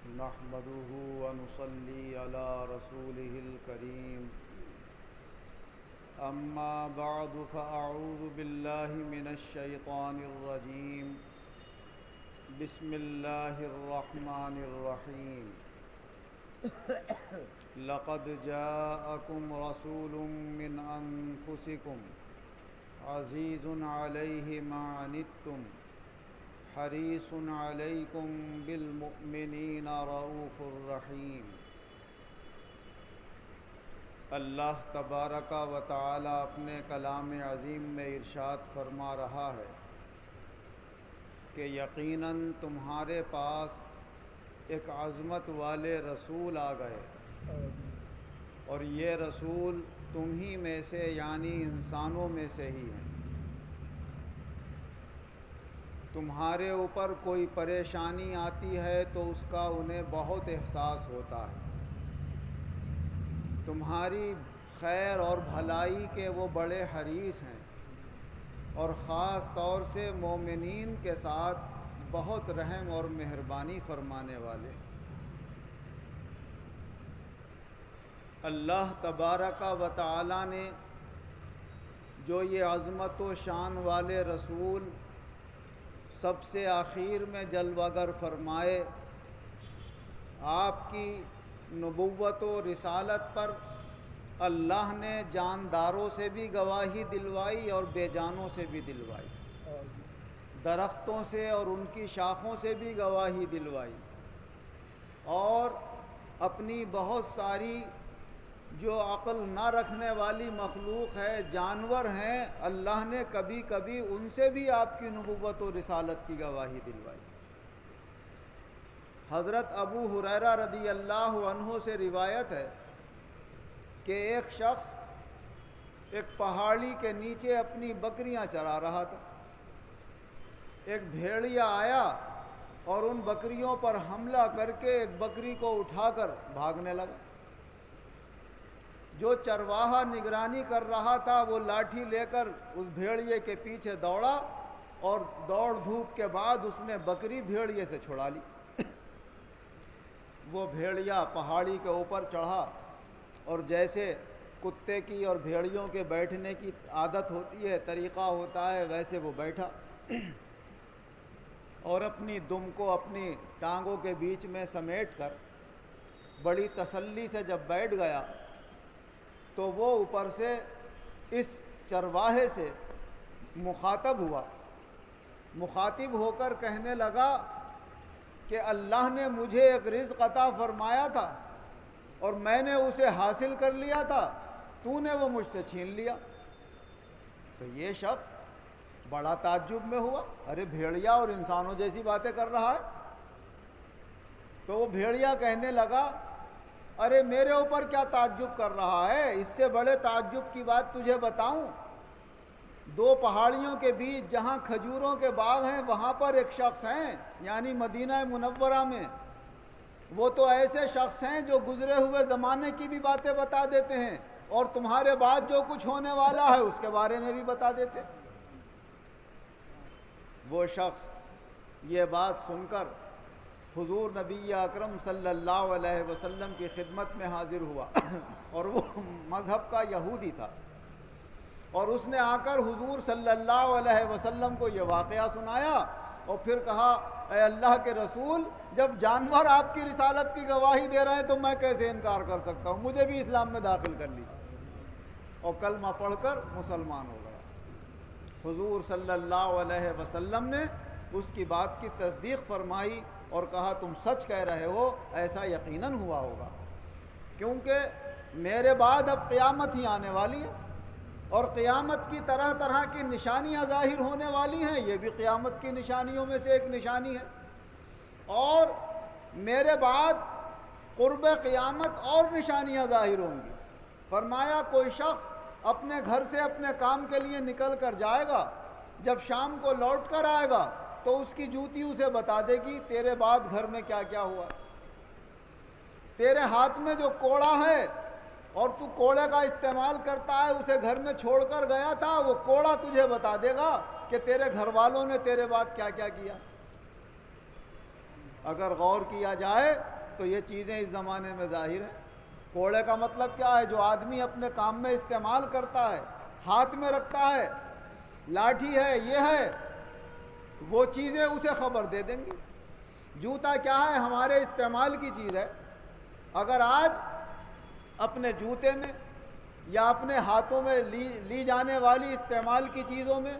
نحمده ونصلي على رسوله الكريم أما بعد فأعوذ بالله من الشيطان الرجيم بسم الله الرحمن الرحيم لقد جاءكم رسول من أنفسكم عزيز عليه ما عنتم حریص علیکم بالمؤمنین رؤوف الرحیم۔ اللہ تبارک و تعالی اپنے کلام عظیم میں ارشاد فرما رہا ہے کہ یقیناً تمہارے پاس ایک عظمت والے رسول آ گئے، اور یہ رسول تم ہی میں سے یعنی انسانوں میں سے ہی ہیں۔ تمہارے اوپر کوئی پریشانی آتی ہے تو اس کا انہیں بہت احساس ہوتا ہے، تمہاری خیر اور بھلائی کے وہ بڑے حریص ہیں، اور خاص طور سے مومنین کے ساتھ بہت رحم اور مہربانی فرمانے والے۔ اللہ تبارک و تعالی نے جو یہ عظمت و شان والے رسول سب سے آخر میں جلوہ گر فرمائے، آپ کی نبوت و رسالت پر اللہ نے جانداروں سے بھی گواہی دلوائی اور بے جانوں سے بھی دلوائی، درختوں سے اور ان کی شاخوں سے بھی گواہی دلوائی، اور اپنی بہت ساری جو عقل نہ رکھنے والی مخلوق ہے، جانور ہیں، اللہ نے کبھی کبھی ان سے بھی آپ کی نبوت و رسالت کی گواہی دلوائی۔ حضرت ابو ہریرہ رضی اللہ عنہ سے روایت ہے کہ ایک شخص ایک پہاڑی کے نیچے اپنی بکریاں چرا رہا تھا۔ ایک بھیڑیا آیا اور ان بکریوں پر حملہ کر کے ایک بکری کو اٹھا کر بھاگنے لگا۔ جو چرواہا نگرانی کر رہا تھا وہ لاٹھی لے کر اس بھیڑیے کے پیچھے دوڑا، اور دوڑ دھوپ کے بعد اس نے بکری بھیڑیے سے چھڑا لی۔ وہ بھیڑیا پہاڑی کے اوپر چڑھا، اور جیسے کتے کی اور بھیڑیوں کے بیٹھنے کی عادت ہوتی ہے، طریقہ ہوتا ہے، ویسے وہ بیٹھا اور اپنی دم کو اپنی ٹانگوں کے بیچ میں سمیٹ کر بڑی تسلی سے جب بیٹھ گیا تو وہ اوپر سے اس چرواہے سے مخاطب ہوا، مخاطب ہو کر کہنے لگا کہ اللہ نے مجھے ایک رزق عطا فرمایا تھا اور میں نے اسے حاصل کر لیا تھا، تو نے وہ مجھ سے چھین لیا۔ تو یہ شخص بڑا تعجب میں ہوا، ارے بھیڑیا اور انسانوں جیسی باتیں کر رہا ہے۔ تو وہ بھیڑیا کہنے لگا، ارے میرے اوپر کیا تعجب کر رہا ہے، اس سے بڑے تعجب کی بات تجھے بتاؤں۔ دو پہاڑیوں کے بیچ جہاں کھجوروں کے باغ ہیں وہاں پر ایک شخص ہیں، یعنی مدینہ منورہ میں، وہ تو ایسے شخص ہیں جو گزرے ہوئے زمانے کی بھی باتیں بتا دیتے ہیں، اور تمہارے بعد جو کچھ ہونے والا ہے اس کے بارے میں بھی بتا دیتے۔ وہ شخص یہ بات سن کر حضور نبی اکرم صلی اللہ علیہ وسلم کی خدمت میں حاضر ہوا، اور وہ مذہب کا یہودی تھا، اور اس نے آ کر حضور صلی اللہ علیہ وسلم کو یہ واقعہ سنایا، اور پھر کہا، اے اللہ کے رسول، جب جانور آپ کی رسالت کی گواہی دے رہے ہیں تو میں کیسے انکار کر سکتا ہوں، مجھے بھی اسلام میں داخل کر لیجیے، اور کلمہ پڑھ کر مسلمان ہو گیا۔ حضور صلی اللہ علیہ وسلم نے اس کی بات کی تصدیق فرمائی اور کہا، تم سچ کہہ رہے ہو، ایسا یقیناً ہوا ہوگا، کیونکہ میرے بعد اب قیامت ہی آنے والی ہے، اور قیامت کی طرح طرح کی نشانیاں ظاہر ہونے والی ہیں، یہ بھی قیامت کی نشانیوں میں سے ایک نشانی ہے، اور میرے بعد قرب قیامت اور نشانیاں ظاہر ہوں گی۔ فرمایا، کوئی شخص اپنے گھر سے اپنے کام کے لیے نکل کر جائے گا، جب شام کو لوٹ کر آئے گا تو اس کی جوتی اسے بتا دے گی تیرے بعد گھر میں کیا کیا ہوا، تیرے ہاتھ میں جو کوڑا ہے اور تو کوڑے کا استعمال کرتا ہے، اسے گھر میں چھوڑ کر گیا تھا، وہ کوڑا تجھے بتا دے گا کہ تیرے گھر والوں نے تیرے بعد کیا کیا کیا۔ اگر غور کیا جائے تو یہ چیزیں اس زمانے میں ظاہر ہیں۔ کوڑے کا مطلب کیا ہے؟ جو آدمی اپنے کام میں استعمال کرتا ہے، ہاتھ میں رکھتا ہے، لاٹھی ہے، یہ ہے، وہ چیزیں اسے خبر دے دیں گی۔ جوتا کیا ہے؟ ہمارے استعمال کی چیز ہے۔ اگر آج اپنے جوتے میں یا اپنے ہاتھوں میں لی جانے والی استعمال کی چیزوں میں،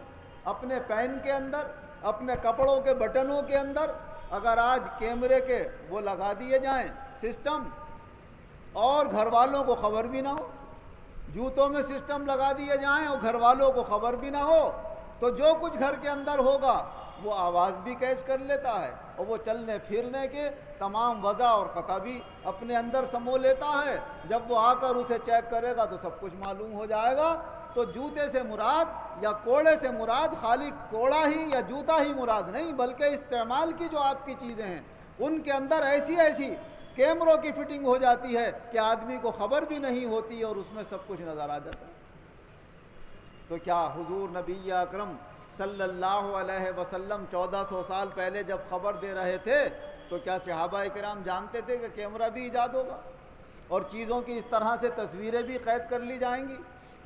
اپنے پین کے اندر، اپنے کپڑوں کے بٹنوں کے اندر اگر آج کیمرے کے وہ لگا دیے جائیں سسٹم، اور گھر والوں کو خبر بھی نہ ہو، جوتوں میں سسٹم لگا دیے جائیں اور گھر والوں کو خبر بھی نہ ہو، تو جو کچھ گھر کے اندر ہوگا وہ آواز بھی کیچ کر لیتا ہے، اور وہ چلنے پھرنے کے تمام وضع اور قطع بھی اپنے اندر سمو لیتا ہے۔ جب وہ آ کر اسے چیک کرے گا تو سب کچھ معلوم ہو جائے گا۔ تو جوتے سے مراد یا کوڑے سے مراد خالی کوڑا ہی یا جوتا ہی مراد نہیں، بلکہ استعمال کی جو آپ کی چیزیں ہیں ان کے اندر ایسی ایسی کیمروں کی فٹنگ ہو جاتی ہے کہ آدمی کو خبر بھی نہیں ہوتی اور اس میں سب کچھ نظر آ جاتا ہے۔ تو کیا حضور نبی اکرم صلی اللہ علیہ وسلم 1400 سال پہلے جب خبر دے رہے تھے تو کیا صحابہ کرام جانتے تھے کہ کیمرہ بھی ایجاد ہوگا اور چیزوں کی اس طرح سے تصویریں بھی قید کر لی جائیں گی،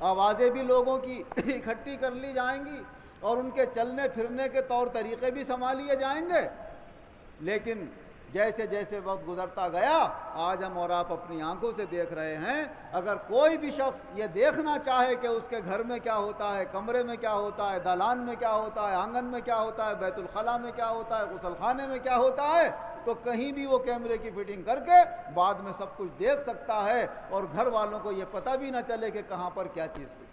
آوازیں بھی لوگوں کی اکٹھی کر لی جائیں گی اور ان کے چلنے پھرنے کے طور طریقے بھی سنبھالے جائیں گے؟ لیکن جیسے جیسے وقت گزرتا گیا آج ہم اور آپ اپنی آنکھوں سے دیکھ رہے ہیں، اگر کوئی بھی شخص یہ دیکھنا چاہے کہ اس کے گھر میں کیا ہوتا ہے، کمرے میں کیا ہوتا ہے، دالان میں کیا ہوتا ہے، آنگن میں کیا ہوتا ہے، بیت الخلاء میں کیا ہوتا ہے، غسل خانے میں کیا ہوتا ہے، تو کہیں بھی وہ کیمرے کی فٹنگ کر کے بعد میں سب کچھ دیکھ سکتا ہے اور گھر والوں کو یہ پتہ بھی نہ چلے کہ کہاں پر کیا چیز ہوئی۔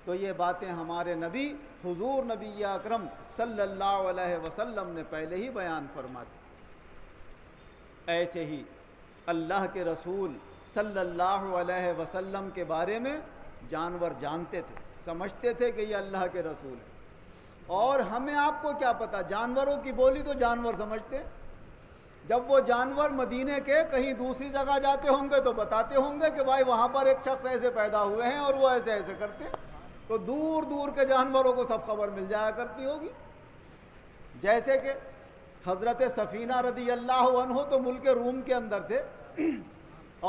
تو یہ باتیں ہمارے نبی حضور نبی اکرم صلی اللہ علیہ وسلم نے پہلے ہی بیان فرما دی۔ ایسے ہی اللہ کے رسول صلی اللہ علیہ وسلم کے بارے میں جانور جانتے تھے، سمجھتے تھے کہ یہ اللہ کے رسول ہیں، اور ہمیں آپ کو کیا پتا، جانوروں کی بولی تو جانور سمجھتے ہیں۔ جب وہ جانور مدینے کے کہیں دوسری جگہ جاتے ہوں گے تو بتاتے ہوں گے کہ بھائی وہاں پر ایک شخص ایسے پیدا ہوئے ہیں اور وہ ایسے ایسے کرتے ہیں، تو دور دور کے جانوروں کو سب خبر مل جایا کرتی ہوگی۔ جیسے کہ حضرت سفینہ رضی اللہ عنہ تو ملک روم کے اندر تھے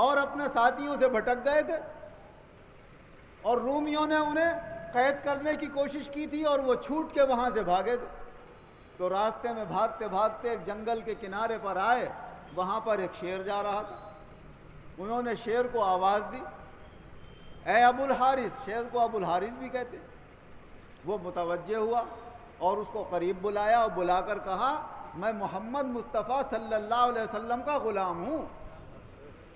اور اپنے ساتھیوں سے بھٹک گئے تھے، اور رومیوں نے انہیں قید کرنے کی کوشش کی تھی اور وہ چھوٹ کے وہاں سے بھاگے تھے۔ تو راستے میں بھاگتے بھاگتے ایک جنگل کے کنارے پر آئے، وہاں پر ایک شیر جا رہا تھا۔ انہوں نے شیر کو آواز دی، اے ابو الحارث، شیر کو ابو الحارث بھی کہتے۔ وہ متوجہ ہوا اور اس کو قریب بلایا اور بلا کر کہا، میں محمد مصطفیٰ صلی اللہ علیہ وسلم کا غلام ہوں،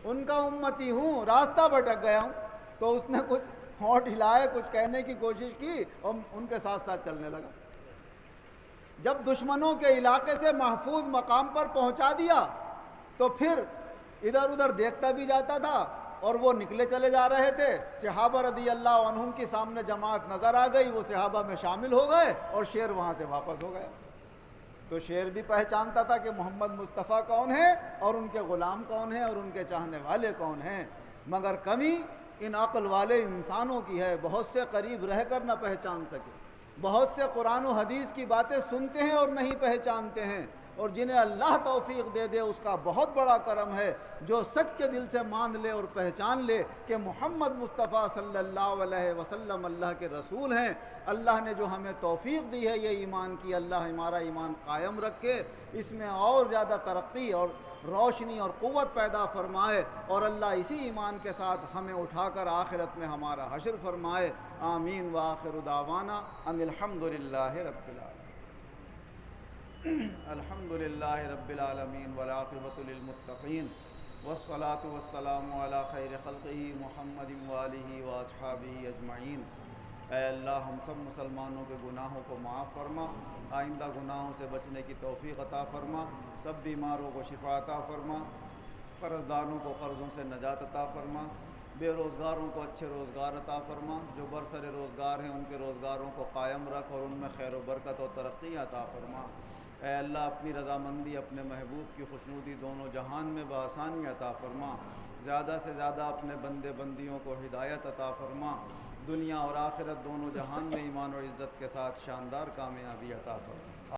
ان کا امتی ہوں، راستہ بھٹک گیا ہوں۔ تو اس نے کچھ ہونٹ ہلائے، کچھ کہنے کی کوشش کی اور ان کے ساتھ ساتھ چلنے لگا۔ جب دشمنوں کے علاقے سے محفوظ مقام پر پہنچا دیا تو پھر ادھر ادھر دیکھتا بھی جاتا تھا، اور وہ نکلے چلے جا رہے تھے۔ صحابہ رضی اللہ عنہم کی سامنے جماعت نظر آ گئی، وہ صحابہ میں شامل ہو گئے اور شیر وہاں سے واپس ہو گیا۔ تو شیر بھی پہچانتا تھا کہ محمد مصطفیٰ کون ہے اور ان کے غلام کون ہیں اور ان کے چاہنے والے کون ہیں، مگر کمی ان عقل والے انسانوں کی ہے، بہت سے قریب رہ کر نہ پہچان سکے، بہت سے قرآن و حدیث کی باتیں سنتے ہیں اور نہیں پہچانتے ہیں، اور جنہیں اللہ توفیق دے دے اس کا بہت بڑا کرم ہے، جو سچے دل سے مان لے اور پہچان لے کہ محمد مصطفیٰ صلی اللہ علیہ وسلم اللہ کے رسول ہیں۔ اللہ نے جو ہمیں توفیق دی ہے یہ ایمان کی، اللہ ہمارا ایمان قائم رکھے، اس میں اور زیادہ ترقی اور روشنی اور قوت پیدا فرمائے، اور اللہ اسی ایمان کے ساتھ ہمیں اٹھا کر آخرت میں ہمارا حشر فرمائے۔ آمین وآخر دعوانا ان الحمدللہ رب العالمین۔ الحمدللہ رب العالمین والعاقبۃ للمتقین والصلاة والسلام علی خیر خلقہ محمد وآلہ واصحابہ اجمعین۔ اے اللہ ہم سب مسلمانوں کے گناہوں کو معاف فرما، آئندہ گناہوں سے بچنے کی توفیق عطا فرما، سب بیماروں کو شفا عطا فرما، قرض داروں کو قرضوں سے نجات عطا فرما، بے روزگاروں کو اچھے روزگار عطا فرما، جو برسر روزگار ہیں ان کے روزگاروں کو قائم رکھ اور ان میں خیر و برکت و ترقی عطا فرما۔ اے اللہ اپنی رضامندی، اپنے محبوب کی خوشنودی دونوں جہان میں بآسانی عطا فرما، زیادہ سے زیادہ اپنے بندے بندیوں کو ہدایت عطا فرما، دنیا اور آخرت دونوں جہان میں ایمان اور عزت کے ساتھ شاندار کامیابی عطا فرما۔